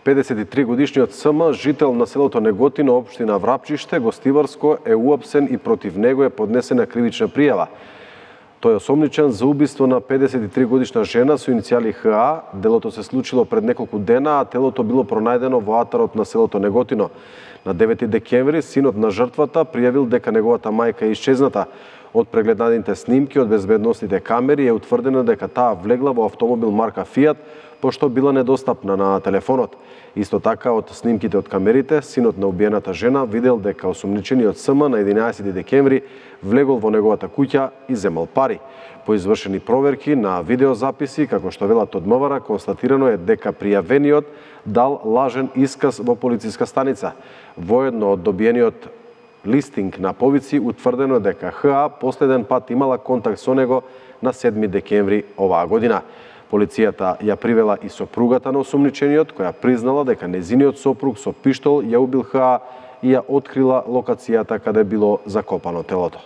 53 годишниот СМ, жител на селото Неготино, општина Врапчиште, Гостиварско, е уапсен и против него е поднесена кривична пријава. Тој е осомничен за убиство на 53 годишна жена со иницијали ХА. Делото се случило пред неколку дена, а телото било пронајдено во атарот на селото Неготино. На 9 декември синот на жртвата пријавил дека неговата мајка е исчезната. Од прегледаните снимки од безбедносните камери е утврдено дека таа влегла во автомобил марка Фијат, пошто била недостапна на телефонот. Исто така, од снимките од камерите, синот на убиената жена видел дека осомничениот СМ на 11 декември влегол во неговата куќа и земал пари. По извршени проверки на видеозаписи, како што велат од МВР, констатирано е дека пријавениот дал лажен исказ во полициска станица. Воедно од добиениот листинг на повици утврдено дека ХА последен пат имала контакт со него на 7 декември оваа година. Полицијата ја привела и сопругата на осомничениот, која признала дека незиниот сопруг со пиштол ја убил ХА и ја открила локацијата каде било закопано телото.